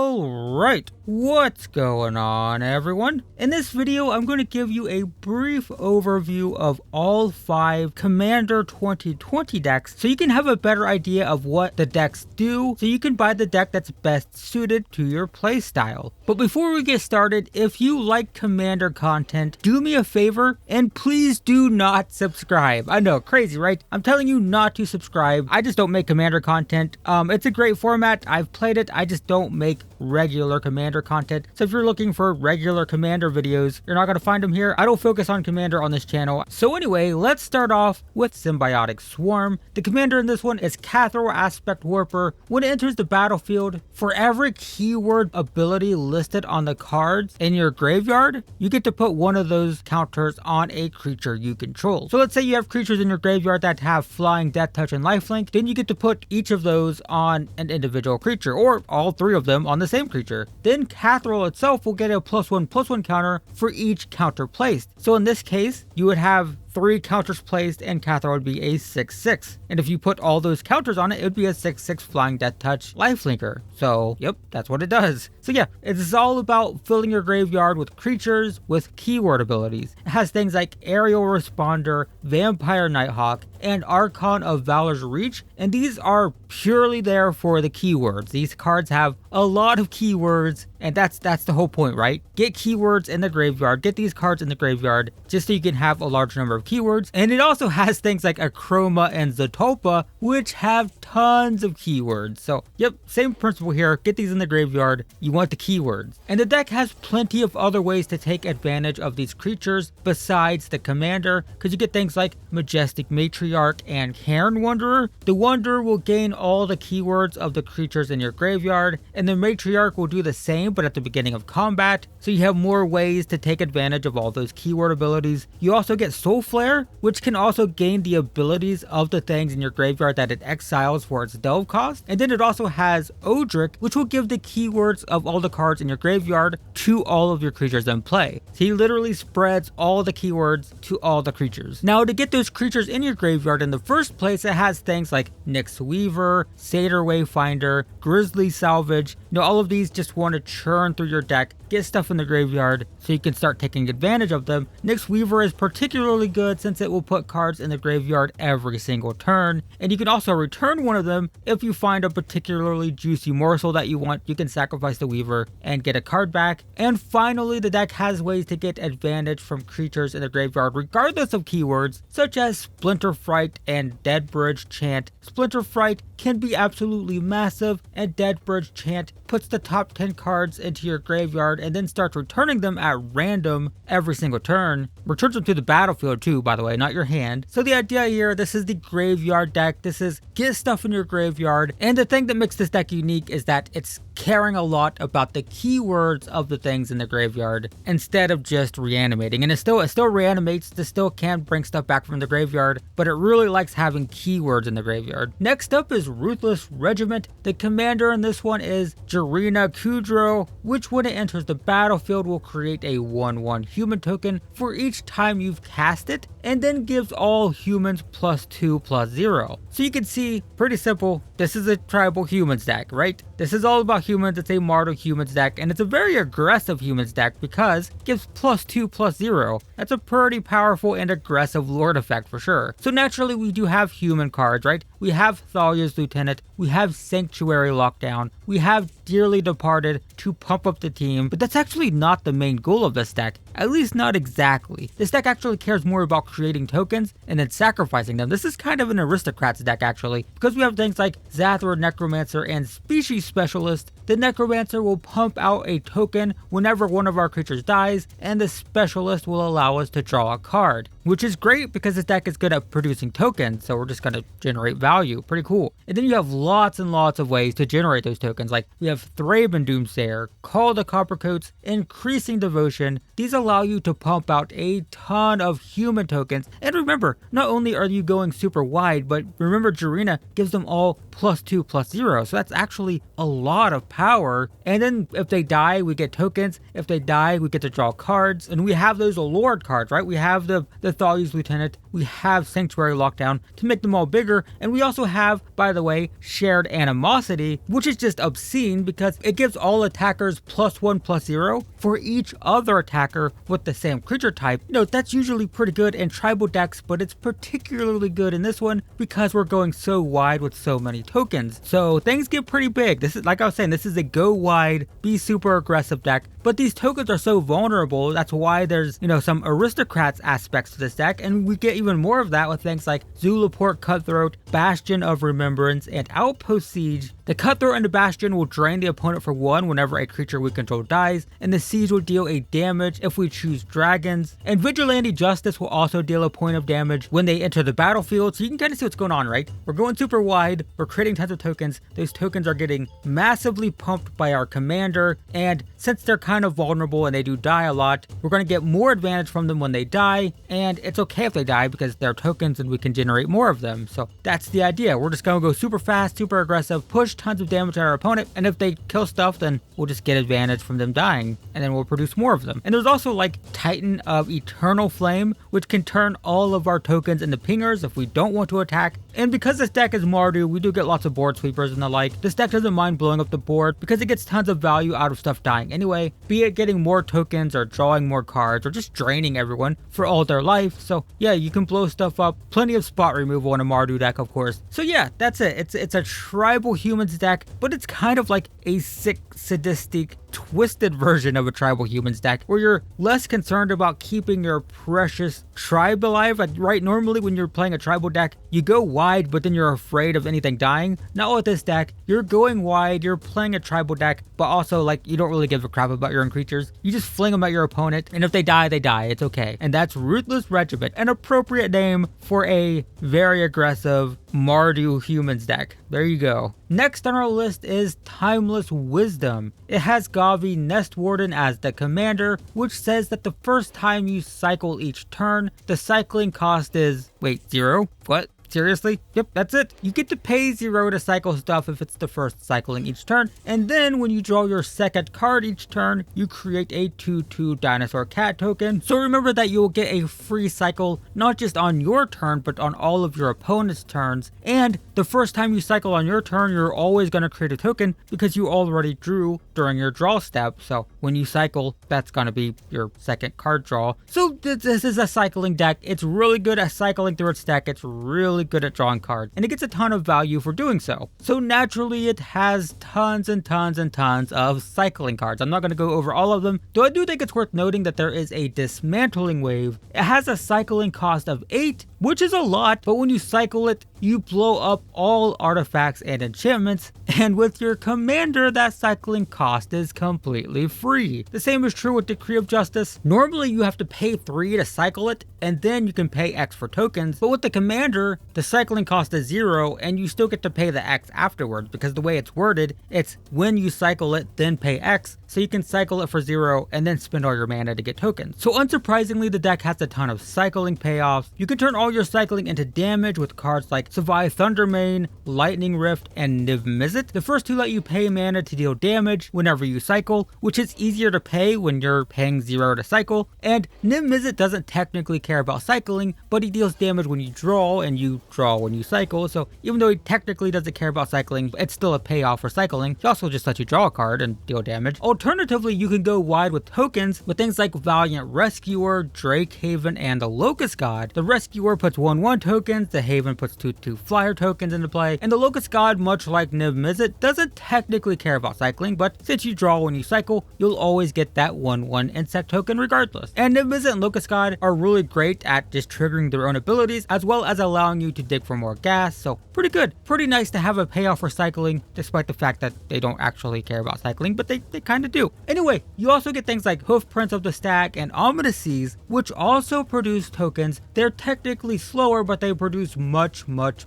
Alright, what's going on everyone? In this video I'm going to give you a brief overview of all 5 Commander 2020 decks so you can have a better idea of what the decks do so you can buy the deck that's best suited to your playstyle. But before we get started, if you like Commander content, do me a favor and please do not subscribe. I know, crazy right? I'm telling you not to subscribe. I just don't make Commander content. It's a great format, I've played it, I just don't make regular Commander content. So if you're looking for regular Commander videos, you're not going to find them here. I don't focus on Commander on this channel. So anyway, let's start off with Symbiotic Swarm. The commander in this one is Cathro Aspect Warper. When it enters the battlefield, for every keyword ability listed on the cards in your graveyard, you get to put one of those counters on a creature you control. So let's say you have creatures in your graveyard that have Flying, Death Touch, and Lifelink, then you get to put each of those on an individual creature, or all 3 of them on the same creature. Then Cathro itself will get a +1/+1 counter for each counter placed. So in this case, you would have 3 counters placed and Cathro would be a 6/6. And if you put all those counters on it, it would be a 6/6 Flying, Death Touch, Lifelinker. So yep, that's what it does. So yeah, it's all about filling your graveyard with creatures with keyword abilities. It has things like Aerial Responder, Vampire Nighthawk, and Archon of Valor's Reach, and these are purely there for the keywords. These cards have a lot of keywords, and that's the whole point, right? Get keywords in the graveyard, get these cards in the graveyard, just so you can have a large number of keywords. And it also has things like Achroma and Zatopa, which have tons of keywords. So yep, same principle here, get these in the graveyard, you want the keywords. And the deck has plenty of other ways to take advantage of these creatures besides the commander, because you get things like Majestic Matriarch and Cairn Wanderer. The Wanderer will gain all the keywords of the creatures in your graveyard, and the Matriarch will do the same but at the beginning of combat, so you have more ways to take advantage of all those keyword abilities. You also get Soul Flare, which can also gain the abilities of the things in your graveyard that it exiles for its delve cost. And then it also has Odric, which will give the keywords of all the cards in your graveyard to all of your creatures in play. So he literally spreads all the keywords to all the creatures. Now to get those creatures in your graveyard in the first place, it has things like Nyx Weaver, Satyr Wayfinder, Grizzly Salvage. All of these just want to churn through your deck, get stuff in the graveyard so you can start taking advantage of them. Nyx Weaver is particularly good since it will put cards in the graveyard every single turn, and you can also return one of them if you find a particularly juicy morsel that you want. You can sacrifice the Weaver and get a card back. And finally, the deck has ways to get advantage from creatures in the graveyard regardless of keywords, such as Splinter Fright and Deadbridge Chant. Splinter Fright can be absolutely massive, and Deadbridge Chant puts the top 10 cards into your graveyard and then starts returning them at random every single turn. Returns them to the battlefield too, by the way, not your hand. So the idea here, this is the graveyard deck. This is get stuff in your graveyard. And the thing that makes this deck unique is that it's caring a lot about the keywords of the things in the graveyard instead of just reanimating. And it still reanimates, it still can bring stuff back from the graveyard, but it really likes having keywords in the graveyard. Next up is Ruthless Regiment. The commander in this one is Jarina Kudro, which when it enters the battlefield will create a 1/1 human token for each time you've cast it, and then gives all humans +2/+0. So you can see, pretty simple, this is a tribal humans deck, right? This is all about humans, it's a Mardu humans deck, and it's a very aggressive humans deck because it gives +2/+0. That's a pretty powerful and aggressive lord effect for sure. So naturally we do have human cards, right? We have Thalia's Lieutenant, we have Sanctuary Lockdown, we have Dearly Departed to pump up the team, but that's actually not the main goal of this deck, at least not exactly. This deck actually cares more about creating tokens and then sacrificing them. This is kind of an aristocrats deck actually, because we have things like Zathra Necromancer and Species Specialist. The Necromancer will pump out a token whenever one of our creatures dies, and the Specialist will allow us to draw a card, which is great because this deck is good at producing tokens, so we're just going to generate value. Pretty cool. And then you have lots and lots of ways to generate those tokens, like we have Thraben Doomsayer, Call the Coppercoats, Increasing Devotion. These allow you to pump out a ton of human tokens. And remember, not only are you going super wide, but remember Jarina gives them all +2/+0, so that's actually a lot of power. And then if they die, we get tokens. If they die, we get to draw cards, and we have those Lord cards, right? We have the Thalia's Lieutenant, we have Sanctuary Lockdown to make them all bigger, and we also have, by the way, Shared Animosity, which is just obscene because it gives all attackers +1/+0 for each other attacker with the same creature type. You know, that's usually pretty good in tribal decks, but it's particularly good in this one because we're going so wide with so many tokens. So things get pretty big. This is, like I was saying, this is a go wide, be super aggressive deck. But these tokens are so vulnerable, that's why there's, you know, some aristocrats aspects to this deck, and we get even more of that with things like Zulaport Cutthroat, Bastion of Remembrance, and Outpost Siege. The Cutthroat and the Bastion will drain the opponent for 1 whenever a creature we control dies, and the Siege will deal a damage if we choose dragons. And Vigilante Justice will also deal a point of damage when they enter the battlefield, so you can kind of see what's going on, right? We're going super wide, we're creating tons of tokens, those tokens are getting massively pumped by our commander, and since they're kind of vulnerable and they do die a lot, we're going to get more advantage from them when they die, and it's okay if they die because they're tokens and we can generate more of them. So that's the idea. We're just going to go super fast, super aggressive, push tons of damage at our opponent, and if they kill stuff, then we'll just get advantage from them dying, and then we'll produce more of them. And there's also like Titan of Eternal Flame, which can turn all of our tokens into pingers if we don't want to attack. And because this deck is Mardu, we do get lots of board sweepers and the like. This deck doesn't mind blowing up the board because it gets tons of value out of stuff dying anyway, be it getting more tokens or drawing more cards or just draining everyone for all their life. So yeah, you can blow stuff up. Plenty of spot removal in a Mardu deck, of course. So yeah, that's it. It's a tribal humans deck, but it's kind of like a sick, sadistic, twisted version of a tribal humans deck where you're less concerned about keeping your precious tribe alive. Right, normally when you're playing a tribal deck, you go wide, but then you're afraid of anything dying. Not with this deck. You're going wide, you're playing a tribal deck, but also like you don't really give a crap about your own creatures. You just fling them at your opponent, and if they die, they die. It's okay. And that's Ruthless Regiment, an appropriate name for a very aggressive Mardu humans deck. There you go. Next on our list is Timeless Wisdom. It has Gavi Nest Warden as the commander, which says that the first time you cycle each turn, the cycling cost is, wait, 0? What? Seriously? Yep, that's it. You get to pay 0 to cycle stuff if it's the first cycling each turn, and then when you draw your second card each turn, you create a 2/2 dinosaur cat token. So remember that you will get a free cycle, not just on your turn, but on all of your opponent's turns. And the first time you cycle on your turn, you're always going to create a token because you already drew during your draw step. So when you cycle, that's going to be your second card draw. So this is a cycling deck. It's really good at cycling through its deck. It's really good at drawing cards, and it gets a ton of value for doing so. So naturally it has tons and tons and tons of cycling cards. I'm not going to go over all of them, though I do think it's worth noting that there is a dismantling wave. It has a cycling cost of 8, which is a lot, but when you cycle it, you blow up all artifacts and enchantments, and with your commander, that cycling cost is completely free. The same is true with Decree of Justice. Normally you have to pay 3 to cycle it, and then you can pay X for tokens, but with the commander, the cycling cost is 0, and you still get to pay the X afterwards, because the way it's worded, it's when you cycle it, then pay X, so you can cycle it for 0, and then spend all your mana to get tokens. So unsurprisingly, the deck has a ton of cycling payoffs. You can turn all your cycling into damage with cards like Savai Thundermane, Lightning Rift, and Niv Mizzet. The first two let you pay mana to deal damage whenever you cycle, which is easier to pay when you're paying 0 to cycle, and Niv Mizzet doesn't technically care about cycling, but he deals damage when you draw, and you draw when you cycle, so even though he technically doesn't care about cycling, it's still a payoff for cycling. He also just lets you draw a card and deal damage. Alternatively, you can go wide with tokens with things like Valiant Rescuer, Drake Haven, and the Locust God. The Rescuer puts 1/1 tokens, the Haven puts 2/2 flyer tokens into play, and the Locust God, much like Niv Mizzet, doesn't technically care about cycling, but since you draw when you cycle, you'll always get that 1/1 insect token regardless. And Niv Mizzet and Locust God are really great at just triggering their own abilities, as well as allowing you to dig for more gas, so pretty good. Pretty nice to have a payoff for cycling, despite the fact that they don't actually care about cycling, but they kind of do. Anyway, you also get things like Hoofprints of the Stack and Ominous Seas, which also produce tokens. They're technically slower, but they produce much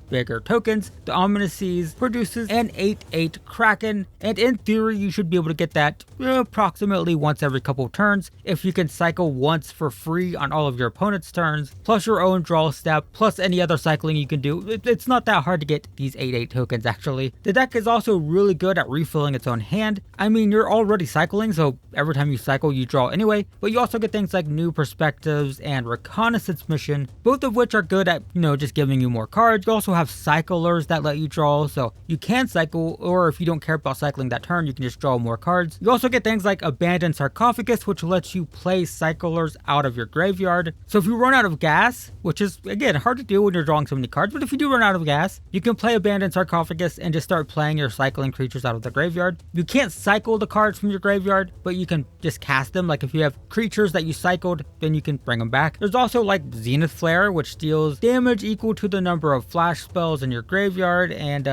bigger tokens. The Ominous Seas produces an 8/8 Kraken, and in theory you should be able to get that approximately once every couple turns if you can cycle once for free on all of your opponent's turns, plus your own draw step, plus any other cycling you can do. It's not that hard to get these 8/8 tokens actually. The deck is also really good at refilling its own hand. I mean, you're already cycling, so every time you cycle you draw anyway, but you also get things like New Perspectives and Reconnaissance Mission, both of which are good at, just giving you more cards. You also have cyclers that let you draw, so you can cycle, or if you don't care about cycling that turn, you can just draw more cards. You also get things like Abandoned Sarcophagus, which lets you play cyclers out of your graveyard. So if you run out of gas, which is, again, hard to do when you're drawing so many cards, but if you do run out of gas, you can play Abandoned Sarcophagus and just start playing your cycling creatures out of the graveyard. You can't cycle the cards from your graveyard, but you can just cast them. Like if you have creatures that you cycled, then you can bring them back. There's also like Zenith Flare, which deals damage equal to the number of flash spells in your graveyard, and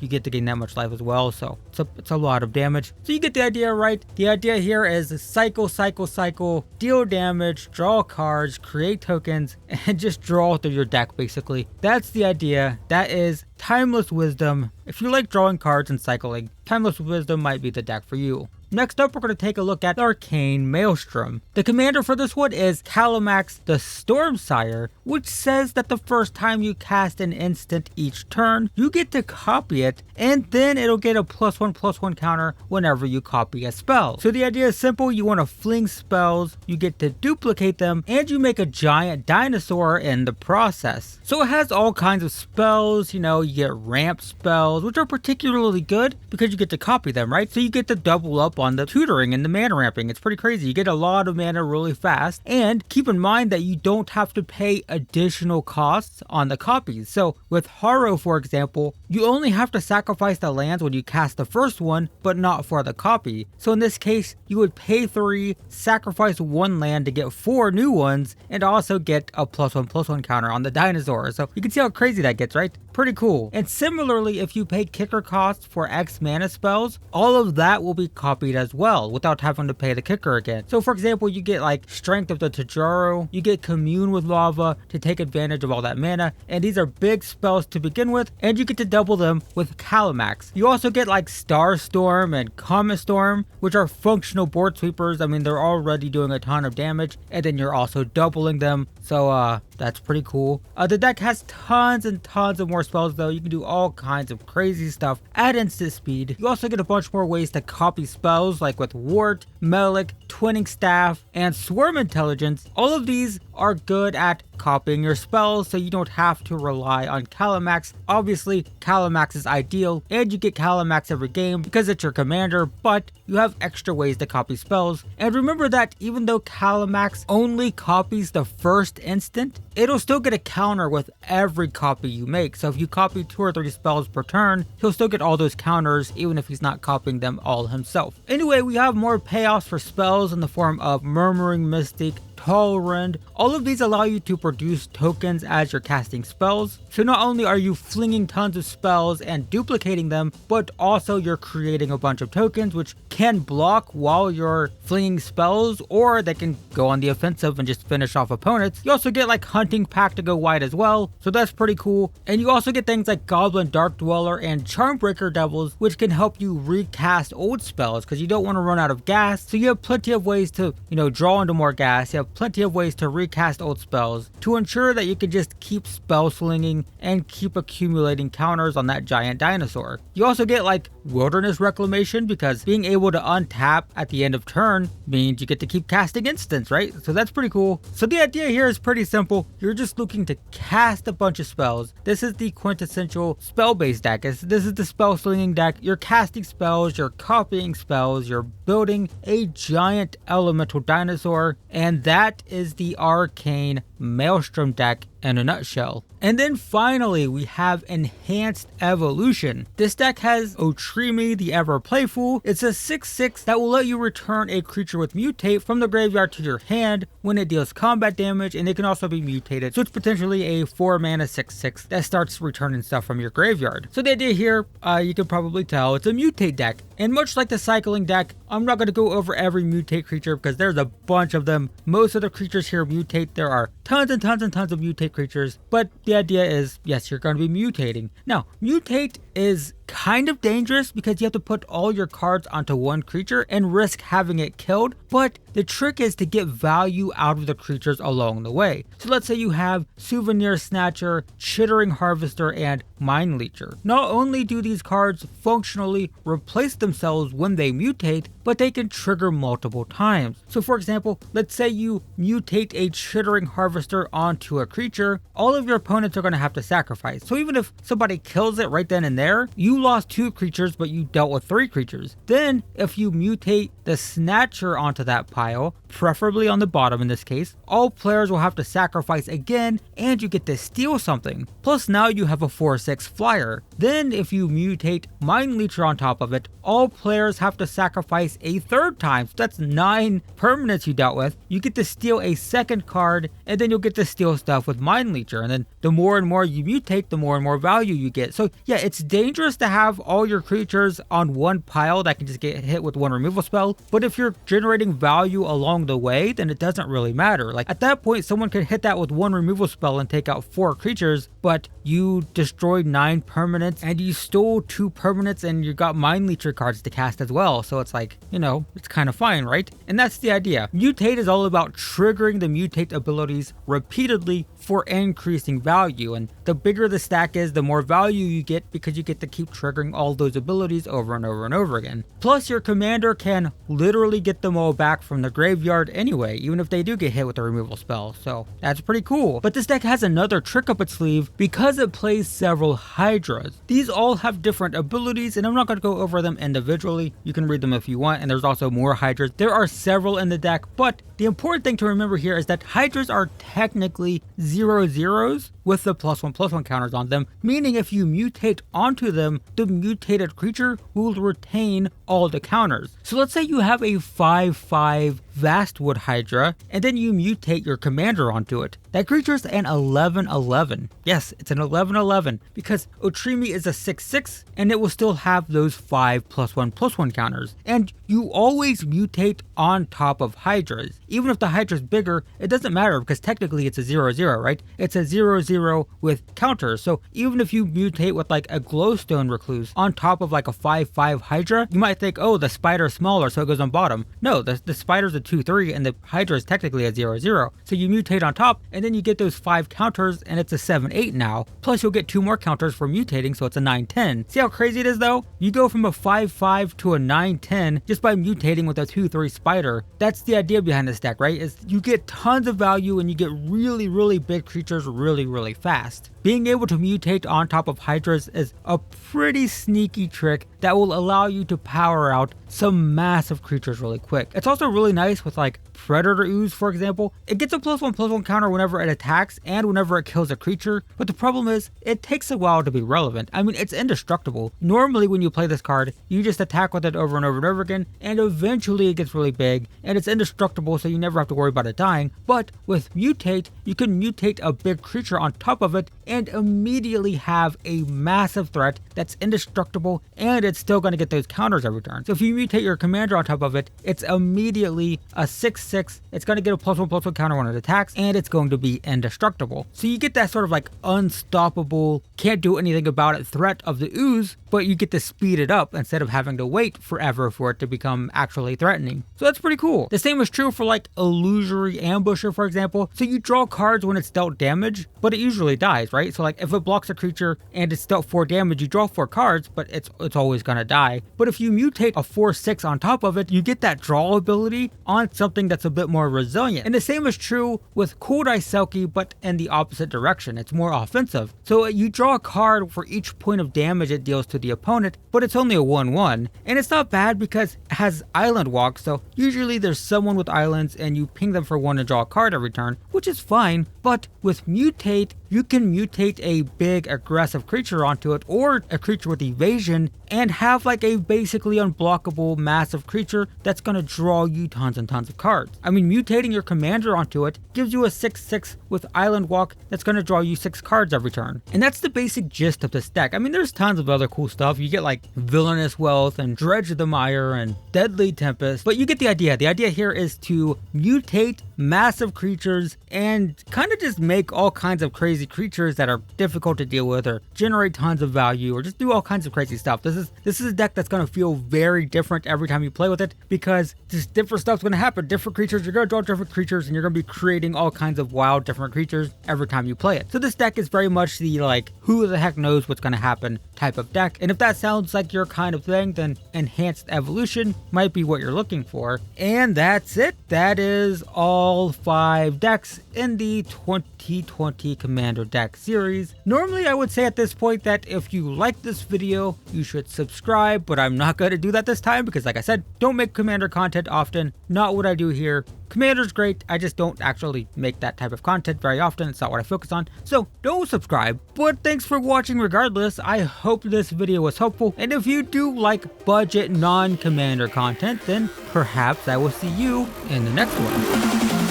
you get to gain that much life as well, so it's a lot of damage. So you get the idea, right? The idea here is cycle, deal damage, draw cards, create tokens, and just draw through your deck basically. That's the idea. That is Timeless Wisdom. If you like drawing cards and cycling, Timeless Wisdom might be the deck for you. Next up, we're going to take a look at Arcane Maelstrom. The commander for this one is Calamax the Stormsire, which says that the first time you cast an instant each turn, you get to copy it, and then it'll get a +1/+1 counter whenever you copy a spell. So the idea is simple. You want to fling spells, you get to duplicate them, and you make a giant dinosaur in the process. So it has all kinds of spells. You get ramp spells, which are particularly good because you get to copy them, right? So you get to double up on the tutoring and the mana ramping. It's pretty crazy. You get a lot of mana really fast, and keep in mind that you don't have to pay additional costs on the copies. So with Harrow, for example, you only have to sacrifice the lands when you cast the first one, but not for the copy. So in this case, you would pay 3, sacrifice 1 land to get 4 new ones, and also get a +1/+1 counter on the dinosaur. So you can see how crazy that gets, right? Pretty cool. And similarly, if you pay kicker costs for X mana spells, all of that will be copied as well without having to pay the kicker again. So for example, you get like Strength of the Tajaro, you get Commune with Lava to take advantage of all that mana, and these are big spells to begin with, and you get to double them with Calamax. You also get like Starstorm and Comet Storm, which are functional board sweepers. I mean, they're already doing a ton of damage, and then you're also doubling them. So that's pretty cool. The deck has tons and tons of more spells though. You can do all kinds of crazy stuff at instant speed. You also get a bunch more ways to copy spells, like with Wart, Melik, Twinning Staff, and Swarm Intelligence. All of these are good at copying your spells, so you don't have to rely on Calamax. Obviously, Calamax is ideal, and you get Calamax every game because it's your commander, but you have extra ways to copy spells. And remember that even though Calamax only copies the first instant, it'll still get a counter with every copy you make. So if you copy 2 or 3 spells per turn, he'll still get all those counters even if he's not copying them all himself. Anyway, we have more payoffs for spells in the form of Murmuring Mystic, Tolerant. All of these allow you to produce tokens as you're casting spells. So not only are you flinging tons of spells and duplicating them, but also you're creating a bunch of tokens which can block while you're flinging spells, or they can go on the offensive and just finish off opponents. You also get like Hunting Pack to go wide as well, so that's pretty cool. And you also get things like Goblin Dark Dweller and Charmbreaker Devils, which can help you recast old spells because you don't want to run out of gas. So you have plenty of ways to, draw into more gas. You have plenty of ways to recast old spells to ensure that you can just keep spell slinging and keep accumulating counters on that giant dinosaur. You also get like Wilderness Reclamation, because being able to untap at the end of turn means you get to keep casting instants, right? So that's pretty cool. So the idea here is pretty simple. You're just looking to cast a bunch of spells. This is the quintessential spell-based deck. This is the spell slinging deck. You're casting spells, you're copying spells, you're building a giant elemental dinosaur, and that is the Arcane Maelstrom deck in a nutshell. And then finally, we have Enhanced Evolution. This deck has Otrimi the Ever Playful. It's a 6/6 that will let you return a creature with Mutate from the graveyard to your hand when it deals combat damage, and it can also be mutated. So it's potentially a 4 mana 6/6 that starts returning stuff from your graveyard. So the idea here, you can probably tell, it's a Mutate deck. And much like the Cycling deck, I'm not going to go over every Mutate creature because there's a bunch of them. Most of the creatures here mutate. There are tons and tons and tons of Mutate creatures, but the idea is, yes, you're going to be mutating. Now, Mutate is kind of dangerous because you have to put all your cards onto one creature and risk having it killed, but the trick is to get value out of the creatures along the way. So let's say you have Souvenir Snatcher, Chittering Harvester, and Mind Leecher. Not only do these cards functionally replace themselves when they mutate, but they can trigger multiple times. So for example, let's say you mutate a Chittering Harvester onto a creature, all of your opponents are going to have to sacrifice. So even if somebody kills it right then and there, you lost 2 creatures but you dealt with 3 creatures. Then if you mutate the Snatcher onto that pile, preferably on the bottom in this case, all players will have to sacrifice again and you get to steal something. Plus now you have a 4/6 flyer. Then if you mutate Mind Leecher on top of it, all players have to sacrifice a 3rd time. So that's 9 permanents you dealt with. You get to steal a 2nd card and then you'll get to steal stuff with Mind Leecher. And then the more and more you mutate, the more and more value you get. So yeah, it's dangerous to have all your creatures on one pile that can just get hit with one removal spell. But if you're generating value along the way, then it doesn't really matter. Like at that point, someone could hit that with one removal spell and take out 4 creatures, but you destroyed 9 permanents and you stole 2 permanents and you got Mind Leecher cards to cast as well. So it's like, you know, it's kind of fine, right? And that's the idea. Mutate is all about triggering the mutate abilities repeatedly for increasing value, and the bigger the stack is, the more value you get because you get to keep triggering all those abilities over and over and over again. Plus your commander can literally get them all back from the graveyard anyway, even if they do get hit with a removal spell, so that's pretty cool. But this deck has another trick up its sleeve because it plays several Hydras. These all have different abilities and I'm not going to go over them individually, you can read them if you want, and there's also more Hydras. There are several in the deck, but the important thing to remember here is that Hydras are technically 0/0s with the +1/+1 counters on them, meaning if you mutate onto them, the mutated creature will retain all the counters. So let's say you have a 5/5 Vastwood Hydra, and then you mutate your commander onto it. That creature's an 11/11. Yes, it's an 11/11 because Otrimi is a 6/6 and it will still have those 5 +1/+1 counters. And you always mutate on top of Hydras. Even if the Hydra's bigger, it doesn't matter because technically it's a 0/0, right? It's a 0/0 with counters. So even if you mutate with like a Glowstone Recluse on top of like a 5/5 Hydra, you might think, oh, the spider's smaller so it goes on bottom. No, the spider's a 2/3 and the Hydra is technically a 0/0. So you mutate on top and then you get those 5 counters and it's a 7/8 now. Plus you'll get 2 more counters for mutating, so it's a 9/10. See how crazy it is though? You go from a 5/5 to a 9/10 just by mutating with a 2/3 spider. That's the idea behind this deck, right? Is you get tons of value and you get really big creatures really fast. Being able to mutate on top of Hydras is a pretty sneaky trick that will allow you to power out some massive creatures really quick. It's also really nice with like Predator Ooze, for example. It gets a +1/+1 counter whenever it attacks and whenever it kills a creature, but the problem is it takes a while to be relevant. I mean, it's indestructible. Normally when you play this card, you just attack with it over and over and over again, and eventually it gets really big, and it's indestructible so you never have to worry about it dying. But with Mutate, you can mutate a big creature on top of it and immediately have a massive threat that's indestructible, and it's still going to get those counters every turn. So if you mutate your commander on top of it, it's immediately a 6/6, it's going to get a +1/+1 counter when it attacks, and it's going to be indestructible. So you get that sort of like unstoppable, can't do anything about it threat of the Ooze, but you get to speed it up instead of having to wait forever for it to become actually threatening. So that's pretty cool. The same is true for like Illusory Ambusher, for example. So you draw cards when it's dealt damage, but it usually dies, right? So like if it blocks a creature and it's dealt 4 damage, you draw 4 cards, but it's always gonna die. But if you mutate a 4/6 on top of it, you get that draw ability on something that's a bit more resilient. And the same is true with Kodai Selkie, but in the opposite direction. It's more offensive. So you draw a card for each point of damage it deals to the opponent, but it's only a 1/1. And it's not bad because it has Island Walk, so usually there's someone with islands and you ping them for 1 and draw a card every turn, which is fine. But with Mutate, you can mutate a big aggressive creature onto it or a creature with evasion and have like a basically unblockable massive creature that's going to draw you tons and tons of cards. I mean, mutating your commander onto it gives you a 6/6 with Island Walk that's going to draw you 6 cards every turn. And that's the basic gist of this deck. I mean, there's tons of other cool stuff. You get like Villainous Wealth and Dredge of the Mire and Deadly Tempest, but you get the idea. The idea here is to mutate massive creatures and kind of just make all kinds of crazy creatures that are difficult to deal with, or generate tons of value, or just do all kinds of crazy stuff. This is a deck that's going to feel very different every time you play with it, because just different stuff's going to happen. Different creatures, you're going to draw different creatures, and you're going to be creating all kinds of wild different creatures every time you play it. So this deck is very much the like, who the heck knows what's going to happen type of deck. And if that sounds like your kind of thing, then Enhanced Evolution might be what you're looking for. And that's it. That is all 5 decks in the 2020 Commander deck series. Normally I would say at this point that if you like this video, you should subscribe, but I'm not going to do that this time because, like I said, don't make Commander content often. Not what I do here. Commander's great, I just don't actually make that type of content very often. It's not what I focus on, so don't subscribe. But thanks for watching regardless. I hope this video was helpful, and if you do like budget non-Commander content, then perhaps I will see you in the next one.